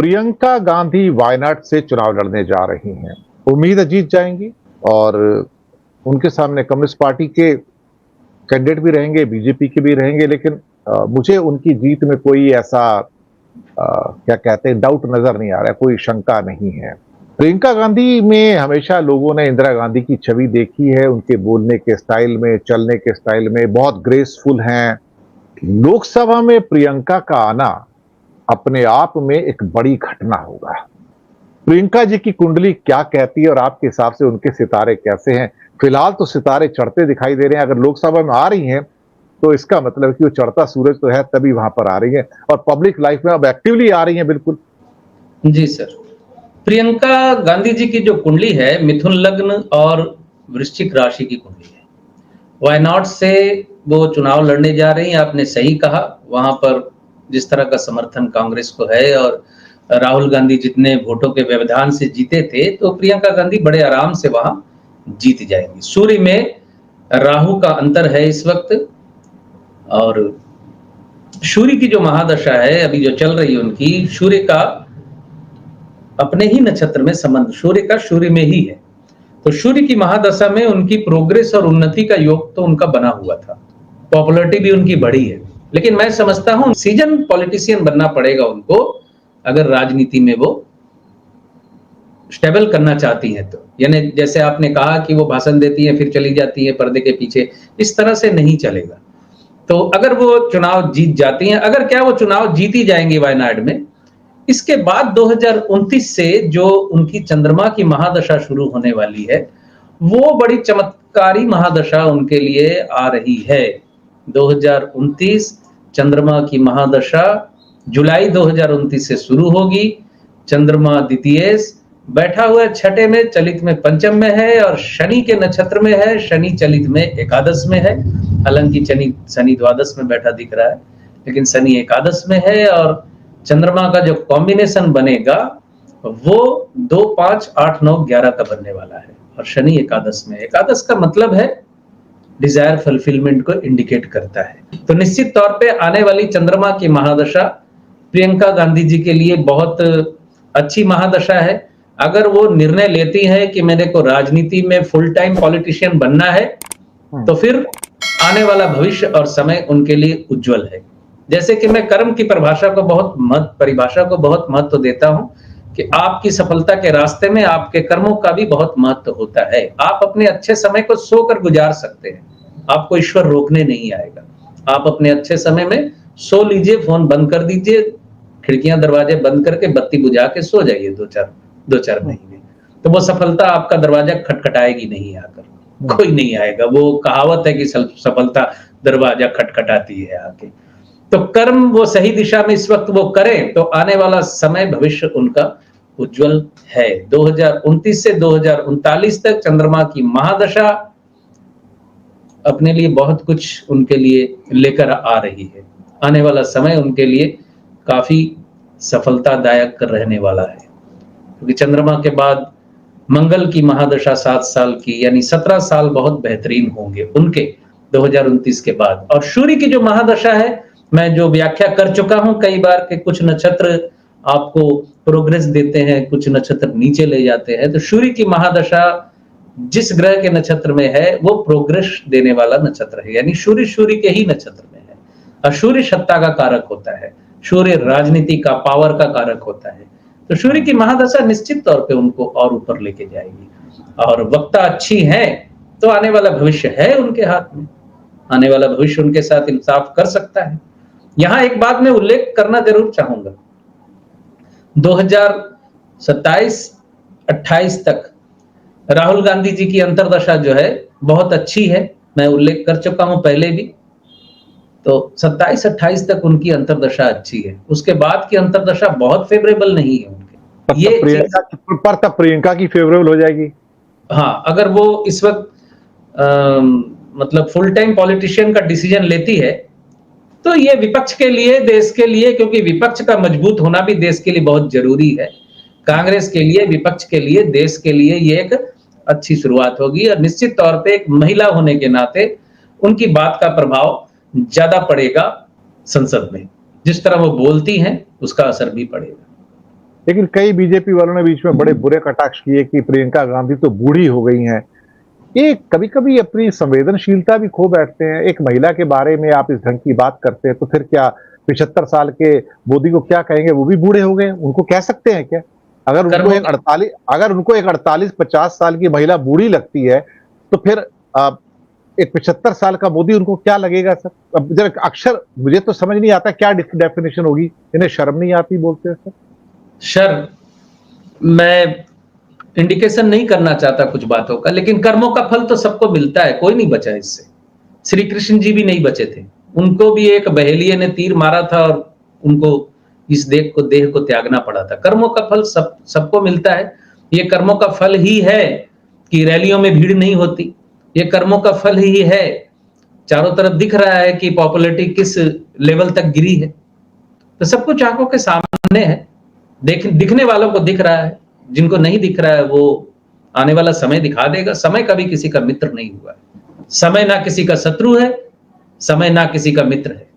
प्रियंका गांधी वायनाड से चुनाव लड़ने जा रही हैं। उम्मीद है जीत जाएंगी और उनके सामने कम्युनिस्ट पार्टी के कैंडिडेट भी रहेंगे, बीजेपी के भी रहेंगे, लेकिन मुझे उनकी जीत में कोई ऐसा क्या कहते हैं डाउट नजर नहीं आ रहा है, कोई शंका नहीं है। प्रियंका गांधी में हमेशा लोगों ने इंदिरा गांधी की छवि देखी है, उनके बोलने के स्टाइल में, चलने के स्टाइल में बहुत ग्रेसफुल हैं। लोकसभा में प्रियंका का आना अपने आप में एक बड़ी घटना होगा। प्रियंका जी की कुंडली क्या कहती है और आपके हिसाब से उनके सितारे कैसे हैं? फिलहाल तो सितारे चढ़ते दिखाई दे रहे हैं। अगर लोकसभा में आ रही हैं तो इसका मतलब है कि वो चढ़ता सूरज तो है, तभी वहां पर आ रही है और पब्लिक लाइफ में अब एक्टिवली आ रही है। बिल्कुल जी सर। प्रियंका गांधी जी की जो कुंडली है मिथुन लग्न और वृश्चिक राशि की कुंडली है। वायनाड से वो चुनाव लड़ने जा रही हैं। आपने सही कहा, वहां पर जिस तरह का समर्थन कांग्रेस को है और राहुल गांधी जितने वोटों के व्यवधान से जीते थे, तो प्रियंका गांधी बड़े आराम से वहां जीत जाएंगी। सूर्य में राहु का अंतर है इस वक्त, और सूर्य की जो महादशा है अभी जो चल रही है उनकी, सूर्य का अपने ही नक्षत्र में संबंध, सूर्य का सूर्य में ही है। तो सूर्य की महादशा में उनकी प्रोग्रेस और उन्नति का योग तो उनका बना हुआ था, पॉपुलैरिटी भी उनकी बढ़ी है। लेकिन मैं समझता हूं सीजन पॉलिटिशियन बनना पड़ेगा उनको, अगर राजनीति में वो स्टेबल करना चाहती हैं तो। यानी जैसे आपने कहा कि वो भाषण देती है फिर चली जाती है पर्दे के पीछे, इस तरह से नहीं चलेगा। तो अगर वो चुनाव जीत जाती हैं, अगर क्या वो चुनाव जीती जाएंगी वायनाड में, इसके बाद 2029 से जो उनकी चंद्रमा की महादशा शुरू होने वाली है, वो बड़ी चमत्कारी महादशा उनके लिए आ रही है। 2029 चंद्रमा की महादशा जुलाई 2029 से शुरू होगी। चंद्रमा द्वितीय बैठा हुआ छठे में, चलित में पंचम में है और शनि के नक्षत्र में है। शनि चलित में एकादश में है, हालांकि शनि द्वादश में बैठा दिख रहा है, लेकिन शनि एकादश में है। और चंद्रमा का जो कॉम्बिनेशन बनेगा वो 2, 5, 8, 9, 11 का बनने वाला है और शनि एकादश में। एकादश का मतलब है डिजायर फुलफिलमेंट को इंडिकेट करता है। तो निश्चित तौर पे आने वाली चंद्रमा की महादशा प्रियंका गांधी जी के लिए बहुत अच्छी महादशा है। अगर वो निर्णय लेती है कि मेरे को राजनीति में फुल टाइम पॉलिटिशियन बनना है, तो फिर आने वाला भविष्य और समय उनके लिए उज्जवल है। जैसे कि मैं कर्म की परिभाषा को बहुत महत्व देता हूं कि आपकी सफलता के रास्ते में आपके कर्मों का भी बहुत महत्व होता है। आप अपने अच्छे समय को सोकर गुजार सकते हैं, आपको ईश्वर रोकने नहीं आएगा। आप अपने अच्छे समय में सो लीजिए, फोन बंद कर दीजिए, खिड़कियां दरवाजे बंद करके बत्ती बुझा के सो जाइए 2-4 महीने, तो वो सफलता आपका दरवाजा खटखटाएगी नहीं आकर, कोई नहीं आएगा। वो कहावत है कि सफलता दरवाजा खटखटाती है आके। तो कर्म वो सही दिशा में इस वक्त वो करें तो आने वाला समय भविष्य उनका उज्जवल है। 2029 से 2039 तक चंद्रमा की महादशा अपने लिए बहुत कुछ उनके लिए लेकर आ रही है। आने वाला समय उनके लिए काफी सफलतादायक रहने वाला है, क्योंकि चंद्रमा के बाद मंगल की महादशा 7 साल की, यानी 17 साल बहुत बेहतरीन होंगे उनके 2029 के बाद। और सूर्य की जो महादशा है, मैं जो व्याख्या कर चुका हूं कई बार कि कुछ नक्षत्र आपको प्रोग्रेस देते हैं, कुछ नक्षत्र नीचे ले जाते हैं। तो सूर्य की महादशा जिस ग्रह के नक्षत्र में है वो प्रोग्रेस देने वाला नक्षत्र है, यानी सूर्य के ही नक्षत्र में है। और सूर्य सत्ता का कारक होता है, सूर्य राजनीति का, पावर का कारक होता है। तो सूर्य की महादशा निश्चित तौर पे उनको और ऊपर लेके जाएगी। और वक्ता अच्छी है तो आने वाला भविष्य है उनके हाथ में, आने वाला भविष्य उनके साथ इंसाफ कर सकता है। यहां एक बात मैं उल्लेख करना जरूर चाहूंगा, 2027-28 तक राहुल गांधी जी की अंतरदशा जो है बहुत अच्छी है, मैं उल्लेख कर चुका हूं पहले भी। तो 27-28 तक उनकी अंतरदशा अच्छी है, उसके बाद की अंतरदशा बहुत फेवरेबल नहीं है उनके। ये प्रियंका की फेवरेबल हो जाएगी। हाँ, अगर वो इस वक्त मतलब फुल टाइम पॉलिटिशियन का डिसीजन लेती है तो ये विपक्ष के लिए, देश के लिए, क्योंकि विपक्ष का मजबूत होना भी देश के लिए बहुत जरूरी है। कांग्रेस के लिए, विपक्ष के लिए, देश के लिए ये एक अच्छी शुरुआत होगी। और निश्चित तौर पे एक महिला होने के नाते उनकी बात का प्रभाव ज्यादा पड़ेगा संसद में, जिस तरह वो बोलती हैं उसका असर भी पड़ेगा। लेकिन कई बीजेपी वालों ने बीच में बड़े बुरे कटाक्ष किए कि प्रियंका गांधी तो बूढ़ी हो गई हैं। ये कभी-कभी अपनी संवेदनशीलता भी खो बैठते हैं। एक महिला के बारे में आप इस ढंग की बात करते हैं, तो फिर क्या 75 साल के मोदी को क्या कहेंगे? वो भी बूढ़े हो गए, उनको कह सकते हैं क्या? कर्मों अगर उनको एक 48-50 साल की महिला बूढ़ी लगती है, तो फिर एक 75 साल का मोदी उनको क्या लगेगा सर? अब जरा अक्षर मुझे तो समझ नहीं आता क्या डेफिनिशन होगी? इन्हें शर्म नहीं आती बोलते हैं सर? शर्म, मैं इंडिकेशन नहीं करना चाहता कुछ बातों का, लेकिन कर्मों का फल तो सबको मिलता है, कोई नहीं बचा इससे। श्री कृष्ण जी भी नहीं बचे थे, उनको भी एक बहेलिये ने तीर मारा था और उनको इस देह को त्यागना पड़ा था। कर्मों का फल सबको मिलता है। ये कर्मों का फल ही है कि रैलियों में भीड़ नहीं होती, ये कर्मों का फल ही है, चारों तरफ दिख रहा है कि पॉपुलैरिटी किस लेवल तक गिरी है। तो सब कुछ आंखों के सामने है, दिखने वालों को दिख रहा है, जिनको नहीं दिख रहा है वो आने वाला समय दिखा देगा। समय कभी किसी का मित्र नहीं हुआ है, समय ना किसी का शत्रु है, समय ना किसी का मित्र है।